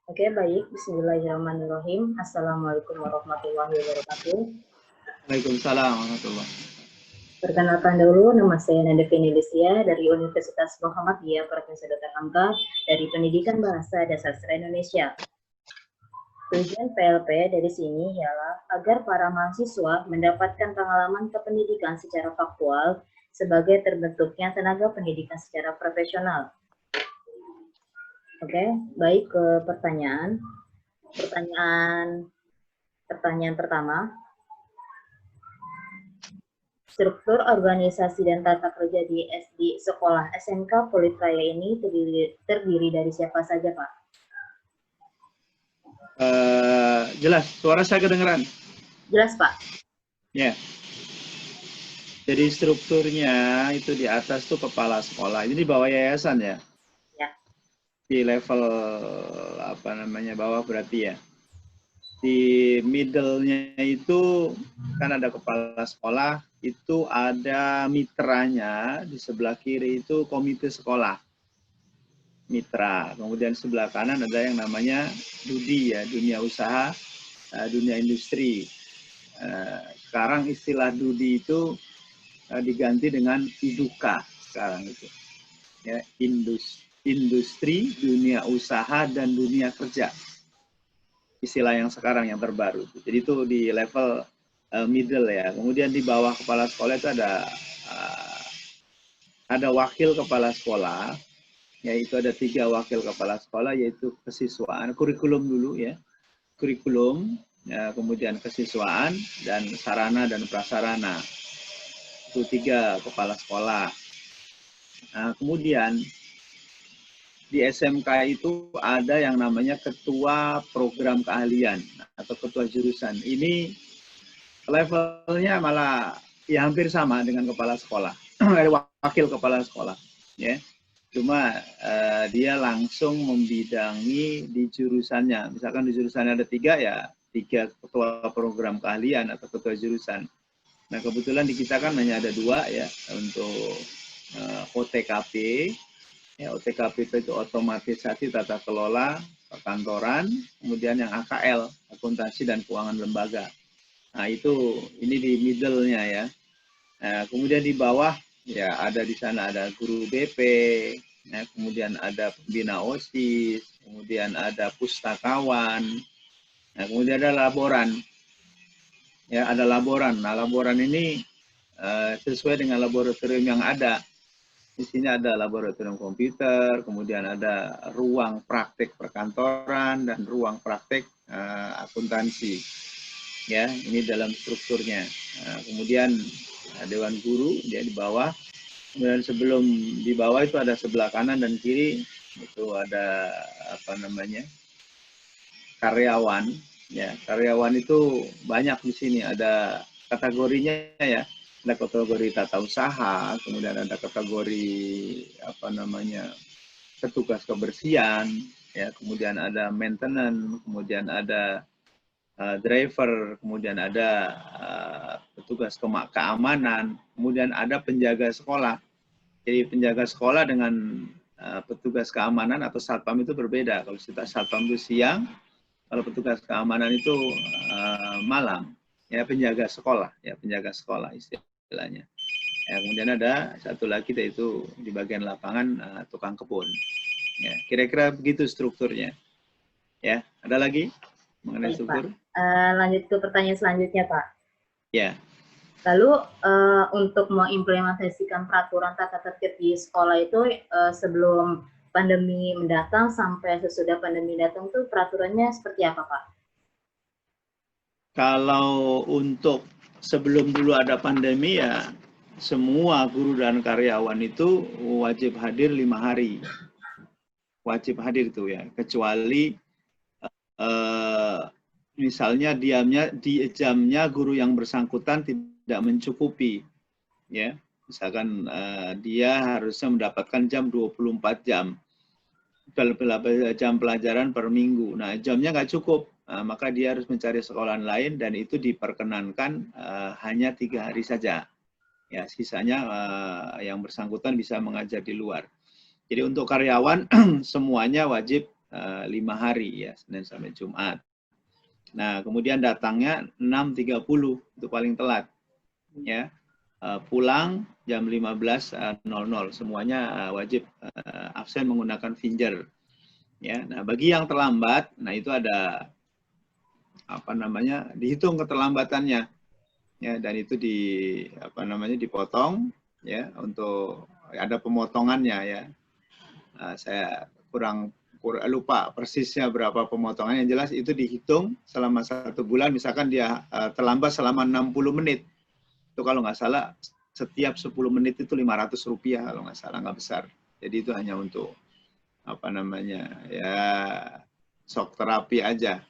Oke, baik. Bismillahirrahmanirrahim. Assalamualaikum warahmatullahi wabarakatuh. Waalaikumsalam warahmatullahi. Perkenalkan dulu, nama saya Nanda Fenilicia dari Universitas Muhammadiyah Provinsi Dr. Hamka dari Pendidikan Bahasa dan Sastra Indonesia. Tujuan PLP dari sini ialah agar para mahasiswa mendapatkan pengalaman kependidikan secara faktual sebagai terbentuknya tenaga pendidikan secara profesional. Oke, baik ke pertanyaan. Pertanyaan pertama. Struktur organisasi dan tata kerja di sekolah SMK Politraya ini terdiri dari siapa saja, Pak? Jelas, suara saya kedengeran? Jelas, Pak. Ya. Jadi strukturnya itu di atas tuh kepala sekolah. Ini di bawah yayasan ya? Ya. Di level apa namanya bawah berarti ya. Di middle-nya itu kan ada kepala sekolah, itu ada mitranya, di sebelah kiri itu komite sekolah. Mitra. Kemudian sebelah kanan ada yang namanya DUDI ya, dunia usaha, dunia industri. Sekarang istilah DUDI itu diganti dengan IDUKA sekarang itu. Ya, industri, dunia usaha dan dunia kerja. Istilah yang sekarang yang terbaru. Jadi itu di level middle ya. Kemudian di bawah kepala sekolah itu ada wakil kepala sekolah, yaitu ada 3 wakil kepala sekolah, yaitu kesiswaan, kurikulum dulu ya, kurikulum, ya, kemudian kesiswaan, dan sarana dan prasarana. Itu 3 kepala sekolah. Nah, kemudian di SMK itu ada yang namanya ketua program keahlian atau ketua jurusan. Ini levelnya malah ya hampir sama dengan kepala sekolah, wakil kepala sekolah. Ya. Cuma dia langsung membidangi di jurusannya. Misalkan di jurusannya ada 3 ya, 3 ketua program keahlian atau ketua jurusan. Nah kebetulan di kita kan hanya ada 2 ya untuk OTKP. Ya, OTKP itu otomatisasi tata kelola perkantoran, kemudian yang AKL, akuntansi dan keuangan lembaga. Nah itu ini di middle-nya ya. Nah, kemudian di bawah ya ada di sana ada guru BP, ya, kemudian ada pembina OSIS, kemudian ada pustakawan, nah, kemudian ada laboran. Ya, ada laboran. Nah, laboran ini sesuai dengan laboratorium yang ada. Di sini ada laboratorium komputer, kemudian ada ruang praktek perkantoran dan ruang praktek akuntansi. Ya, ini dalam strukturnya. Nah, kemudian dewan guru dia di bawah. Kemudian sebelum di bawah itu ada sebelah kanan dan kiri itu ada apa namanya karyawan. Ya, karyawan itu banyak di sini. Ada kategorinya ya. Ada kategori tata usaha, kemudian ada kategori apa namanya petugas kebersihan, ya, kemudian ada maintenance, kemudian ada driver, kemudian ada petugas keamanan, kemudian ada penjaga sekolah. Jadi penjaga sekolah dengan petugas keamanan atau satpam itu berbeda. Kalau kita satpam itu siang, kalau petugas keamanan itu malam. Ya penjaga sekolah, istilahnya. Ya, kemudian ada satu lagi yaitu di bagian lapangan tukang kebun. Ya, kira-kira begitu strukturnya. Ya, ada lagi mengenai Baik, struktur? Pak. Lanjut ke pertanyaan selanjutnya, Pak. Ya. Lalu untuk mengimplementasikan peraturan tata tertib di sekolah itu sebelum pandemi mendatang sampai sesudah pandemi datang itu peraturannya seperti apa, Pak? Kalau untuk sebelum dulu ada pandemi ya semua guru dan karyawan itu wajib hadir 5 hari. Wajib hadir itu ya, kecuali misalnya jamnya guru yang bersangkutan tidak mencukupi. Ya, misalkan dia harusnya mendapatkan jam 24 jam. Jam pelajaran per minggu. Nah, jamnya nggak cukup. Maka dia harus mencari sekolah lain dan itu diperkenankan hanya 3 hari saja. Ya, sisanya yang bersangkutan bisa mengajar di luar. Jadi untuk karyawan semuanya wajib 5 hari ya, Senin sampai Jumat. Nah, kemudian datangnya 6.30 itu paling telat. Ya. Pulang jam 15.00. Semuanya wajib absen menggunakan finger. Ya. Nah, bagi yang terlambat, nah itu ada apa namanya? Dihitung keterlambatannya. Ya, dan itu dipotong ya, untuk ada pemotongannya ya. Saya kurang lupa persisnya berapa pemotongan, yang jelas itu dihitung selama 1 bulan. Misalkan dia terlambat selama 60 menit, itu kalau nggak salah setiap 10 menit itu Rp500 kalau nggak salah, nggak besar. Jadi itu hanya untuk apa namanya ya, shock terapi aja.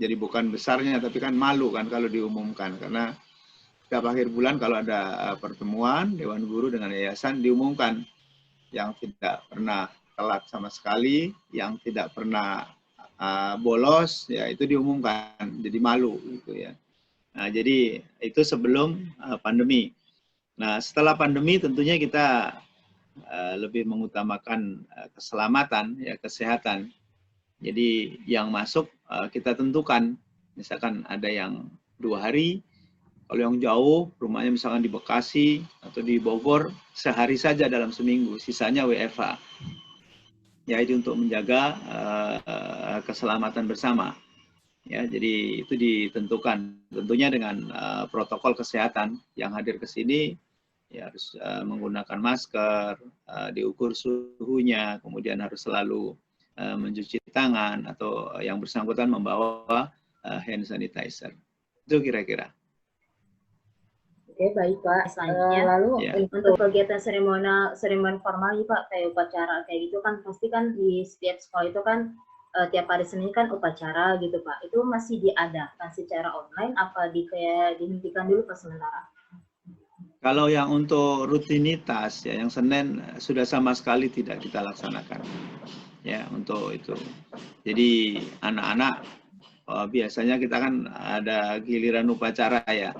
Jadi bukan besarnya, tapi kan malu kan kalau diumumkan, karena setiap akhir bulan kalau ada pertemuan Dewan Guru dengan yayasan diumumkan yang tidak pernah telat sama sekali, yang tidak pernah bolos, ya itu diumumkan. Jadi malu gitu ya. Nah, jadi itu sebelum pandemi. Nah, setelah pandemi tentunya kita lebih mengutamakan keselamatan, ya kesehatan. Jadi yang masuk kita tentukan, misalkan ada yang 2 hari, kalau yang jauh, rumahnya misalkan di Bekasi atau di Bogor, sehari saja dalam seminggu, sisanya WFH. Ya, itu untuk menjaga keselamatan bersama. Ya, jadi itu ditentukan tentunya dengan protokol kesehatan. Yang hadir ke sini ya harus menggunakan masker, diukur suhunya, kemudian harus selalu mencuci tangan, atau yang bersangkutan membawa hand sanitizer. Itu kira-kira. Oke, baik Pak. Selanjutnya, lalu untuk kegiatan seremoni formal nih Pak, kayak upacara kayak gitu kan, pasti kan di setiap sekolah itu kan tiap hari Senin kan upacara gitu Pak. Itu masih diadakan secara online apa kayak dihentikan dulu Pak sementara? Kalau yang untuk rutinitas ya, yang Senin sudah sama sekali tidak kita laksanakan. Ya, untuk itu. Jadi anak-anak biasanya kita kan ada giliran upacara ya.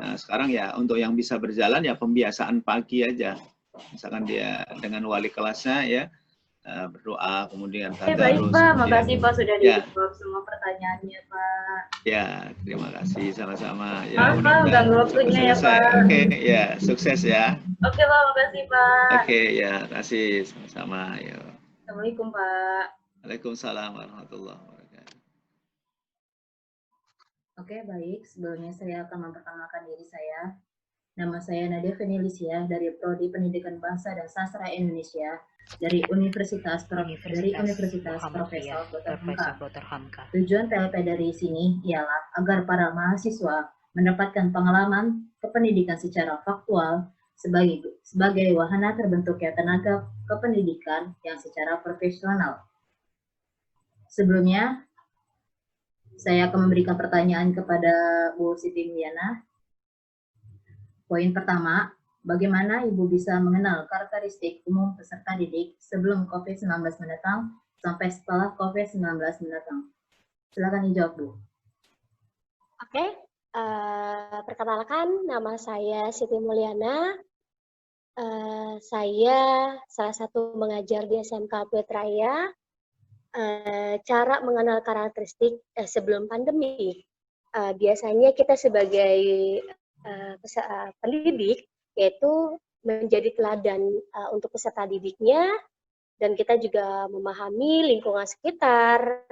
Nah, sekarang ya untuk yang bisa berjalan ya pembiasaan pagi aja. Misalkan dia dengan wali kelasnya ya berdoa, kemudian tadarus. Baik Pak, makasih Pak sudah dijawab semua pertanyaannya Pak. Ya, terima kasih sama-sama. Ya, Pak, udah waktunya ya Pak. Oke, ya sukses ya. Oke Pak, makasih Pak. Oke, ya kasih sama-sama. Assalamualaikum Pak. Waalaikumsalam warahmatullahi wabarakatuh. Oke, baik. Sebelumnya saya akan memperkenalkan diri saya. Nama saya Nadia Venilisia dari Prodi Pendidikan Bahasa dan Sastra Indonesia dari Universitas Profesor Dr. Hamka. Tujuan PLP dari sini ialah agar para mahasiswa mendapatkan pengalaman kependidikan secara faktual sebagai wahana terbentuknya tenaga kependidikan yang secara profesional. Sebelumnya, saya akan memberikan pertanyaan kepada Bu Siti Mulyana. Poin pertama, bagaimana Ibu bisa mengenal karakteristik umum peserta didik sebelum COVID-19 mendatang sampai setelah COVID-19 mendatang? Silakan dijawab, Bu. Oke, perkenalkan nama saya Siti Mulyana. Saya salah satu mengajar di SMK Putrajaya. Cara mengenal karakteristik sebelum pandemi. Biasanya kita sebagai pendidik yaitu menjadi teladan untuk peserta didiknya, dan kita juga memahami lingkungan sekitar.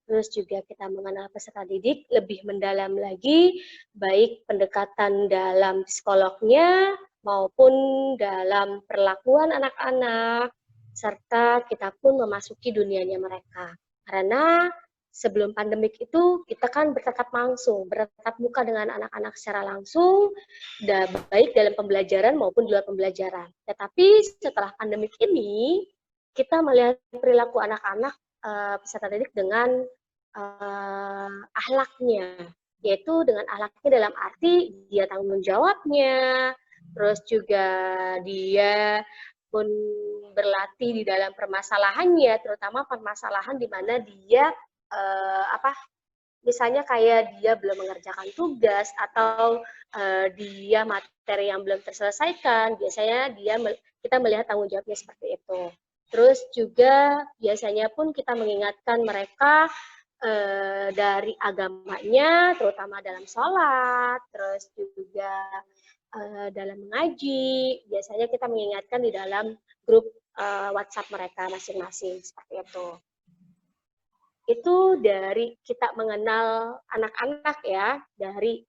Terus juga kita mengenal peserta didik lebih mendalam lagi, baik pendekatan dalam psikolognya maupun dalam perlakuan anak-anak, serta kita pun memasuki dunianya mereka. Karena sebelum pandemik itu kita kan bertatap muka dengan anak-anak secara langsung, baik dalam pembelajaran maupun di luar pembelajaran. Tetapi setelah pandemik ini, kita melihat perilaku anak-anak peserta didik dengan akhlaknya, yaitu dengan akhlaknya dalam arti dia tanggung jawabnya, terus juga dia pun berlatih di dalam permasalahannya, terutama permasalahan di mana dia misalnya kayak dia belum mengerjakan tugas atau dia materi yang belum terselesaikan, biasanya kita melihat tanggung jawabnya seperti itu. Terus juga biasanya pun kita mengingatkan mereka dari agamanya, terutama dalam sholat, terus juga dalam mengaji. Biasanya kita mengingatkan di dalam grup WhatsApp mereka masing-masing, seperti itu. Itu dari kita mengenal anak-anak ya, dari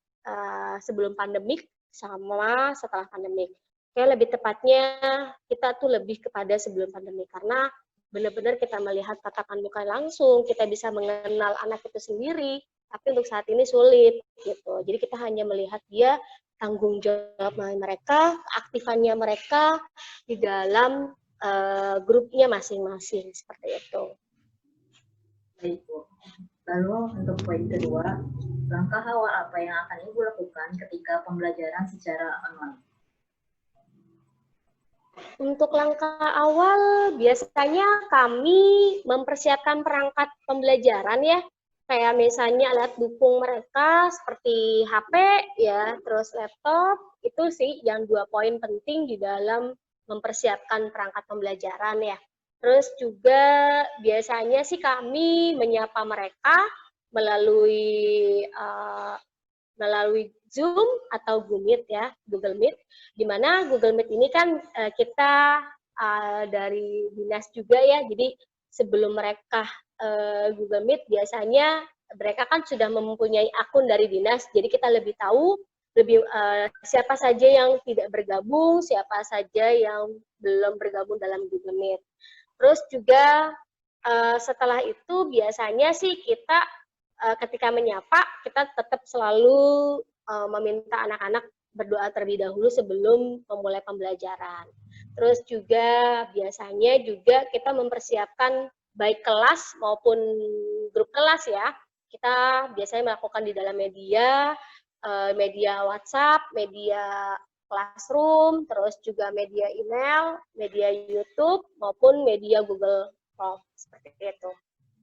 sebelum pandemik sama setelah pandemik. Kayak lebih tepatnya kita tuh lebih kepada sebelum pandemi, karena benar-benar kita melihat tatapan muka langsung, kita bisa mengenal anak itu sendiri, tapi untuk saat ini sulit gitu. Jadi kita hanya melihat dia tanggung jawab mereka, keaktifannya mereka di dalam grupnya masing-masing, seperti itu. Baik, Bu. Lalu untuk poin kedua, langkah awal apa yang akan Ibu lakukan ketika pembelajaran secara online? Untuk langkah awal, biasanya kami mempersiapkan perangkat pembelajaran ya, kayak misalnya alat dukung mereka seperti HP ya, terus laptop, itu sih yang 2 poin penting di dalam mempersiapkan perangkat pembelajaran ya. Terus juga biasanya sih kami menyapa mereka melalui Zoom atau Google Meet ya, Google Meet, di mana Google Meet ini kan kita dari dinas juga ya, jadi sebelum mereka Google Meet biasanya mereka kan sudah mempunyai akun dari dinas, jadi kita lebih tahu siapa saja yang tidak bergabung, siapa saja yang belum bergabung dalam Google Meet. Terus juga setelah itu biasanya sih kita ketika menyapa kita tetap selalu meminta anak-anak berdoa terlebih dahulu sebelum memulai pembelajaran. Terus juga biasanya juga kita mempersiapkan baik kelas maupun grup kelas ya. Kita biasanya melakukan di dalam media WhatsApp, media Classroom, terus juga media email, media YouTube, maupun media Google Form, seperti itu.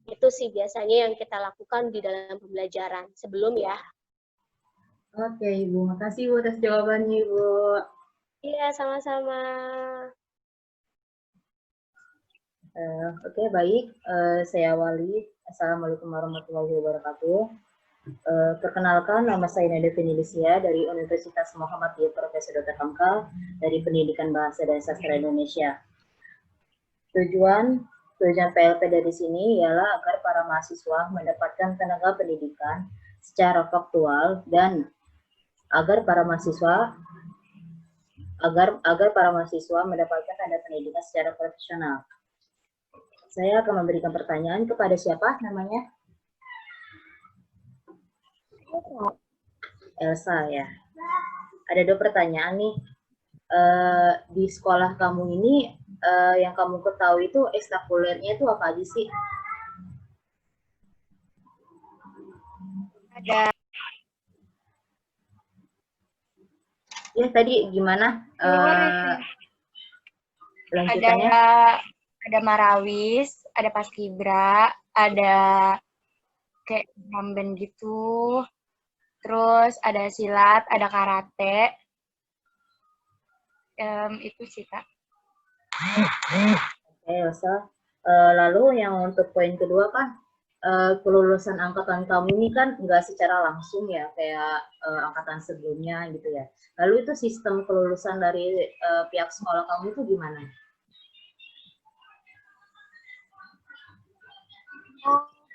Itu sih biasanya yang kita lakukan di dalam pembelajaran sebelum ya. Oke, Ibu. Makasih, Bu, atas jawabannya, Ibu. Iya, sama-sama. Oke, baik. Saya Wali. Assalamualaikum warahmatullahi wabarakatuh. Perkenalkan, nama saya Nada Fenilisia dari Universitas Muhammadiyah Profesor Dr. Hamka dari Pendidikan Bahasa dan Sastra Indonesia. Tujuan PLP dari sini ialah agar para mahasiswa mendapatkan tenaga pendidikan secara faktual dan agar para mahasiswa mendapatkan tenaga pendidikan secara profesional. Saya akan memberikan pertanyaan kepada siapa namanya? Elsa ya. Ada 2 pertanyaan nih. Di sekolah kamu ini yang kamu ketahui itu ekstrakurikulernya itu apa aja sih? Ada. Ya tadi gimana? Lanjutannya? Ada Marawis, ada Paskibra, ada kayak drum band gitu. Terus ada silat, ada karate. Itu sih, Kak. Oke, Elsa. Lalu yang untuk poin kedua kan, kelulusan angkatan kamu ini kan nggak secara langsung ya, kayak angkatan sebelumnya gitu ya. Lalu itu sistem kelulusan dari pihak sekolah kamu itu gimana?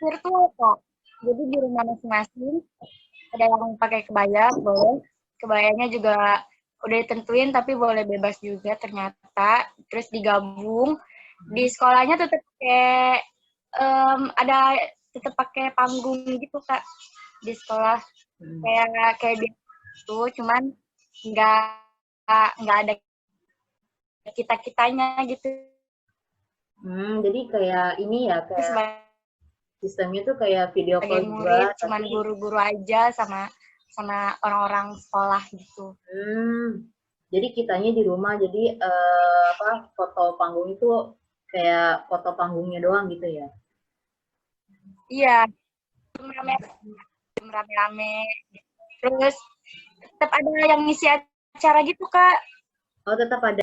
Virtual kok. Jadi di rumah masing-masing ada yang pakai kebaya, boleh. Kebayanya juga udah ditentuin tapi boleh bebas juga ternyata. Terus digabung. Di sekolahnya tetap pakai tetap pakai panggung gitu, Kak. Di sekolah kayak gitu, cuman nggak ada kita-kitanya gitu. Jadi kayak ini ya, kayak sistemnya tuh kayak video call juga, cuman guru-guru aja sama orang-orang sekolah gitu. Jadi kitanya di rumah, jadi foto panggung itu kayak foto panggungnya doang gitu ya? Iya, rame-rame. Terus tetap ada yang ngisi acara gitu, Kak. Oh, tetap ada.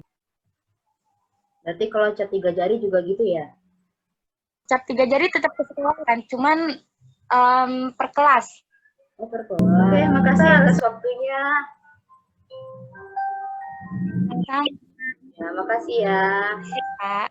Berarti kalau cat 3 jari juga gitu ya? Cap 3 jari tetap ke sekolah kan, cuman per kelas. Oh, per kelas. Oke, makasih atas waktunya. Sama, Ya, makasih ya. Kak.